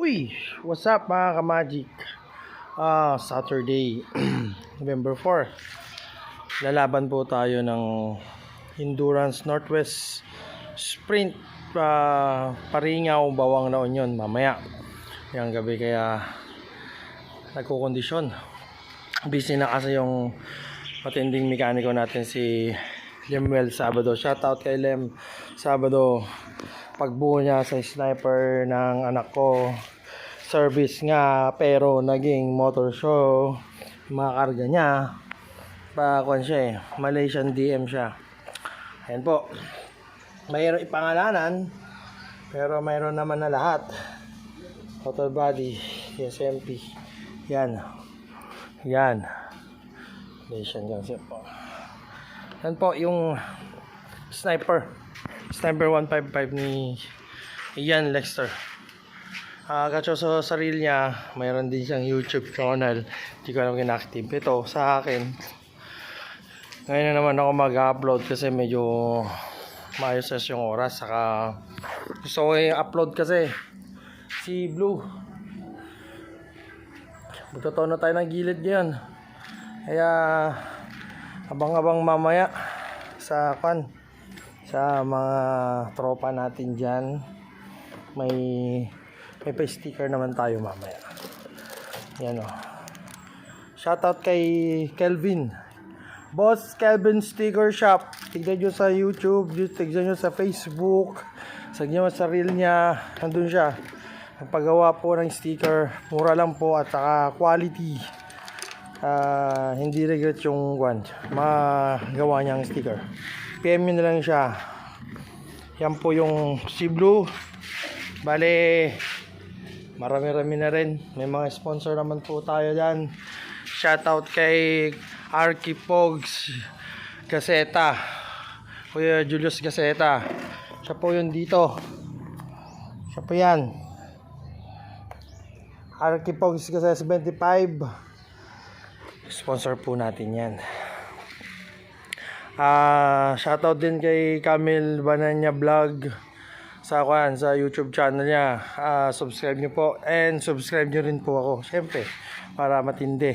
Uy, what's up mga ka-magic? Saturday, November 4. Lalaban po tayo ng Endurance Northwest Sprint Paringaw, Bawang La Union mamaya. Yang gabi kaya nagkukondisyon. Busy na kasi yung matinding mekaniko natin si Lemuel Sabado. Shoutout kay Lem Sabado. Pagbuo niya sa sniper ng anak ko, service nga pero naging motor show. Mga karga niya pakon siya eh, Malaysian DM siya. Ayan po, mayroon ipangalanan pero mayroon naman na lahat. Total body SMP. Yan Malaysian gang siya po. Yan po yung sniper 155 ni Ian Lexter. Kaso sa sarili niya, mayroon din siyang YouTube channel. Hindi ko alam kinactive. Ito sa akin, ngayon na naman ako mag-upload kasi medyo maayos yung oras. Saka gusto ko i-upload kasi si Blue, magtotono tayo ng gilid ngayon. Kaya abang-abang mamaya sa mga tropa natin dyan. May pa-sticker naman tayo mamaya. Yan o. Shoutout kay Kelvin, Boss Kelvin Sticker Shop. Tignan nyo sa YouTube, tignan nyo sa Facebook, tignan nyo sa reel niya. Nandun siya, nagpagawa po ng sticker. Mura lang po at saka quality. Hindi regret yung magawa niyang sticker. PM nyo na lang siya. Yan po yung si Blue. Bale, marami-rami na rin. May mga sponsor naman po tayo dyan. Shoutout kay Arky Pogs Gaseta, Kuya Julius Gaseta. Siya po yun dito. Siya po yan, Arky Pogs Gaseta 75. Sponsor po natin yan. Shoutout din kay Camille Bananya Vlog sa YouTube channel niya. Subscribe niyo po and subscribe niyo rin po ako, syempre, para matindi.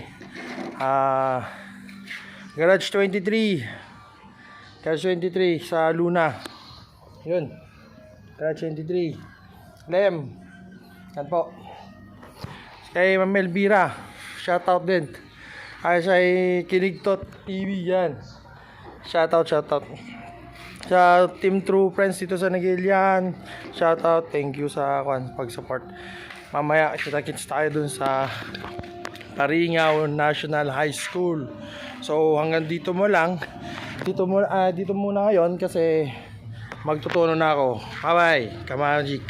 Garage 23 sa Luna. Yun, Garage 23. Lem, yan po. Kay Ma'am Elvira, shoutout din. Sa Kinigtot TV yan. Shoutout sa Team True Friends dito sa Nagilian. Shoutout, thank you sa pag-support. Mamaya kita-kits tayo dun sa Paringaw National High School. So hanggang dito muna ngayon kasi magtutuno na ako. Bye bye, Kamagic.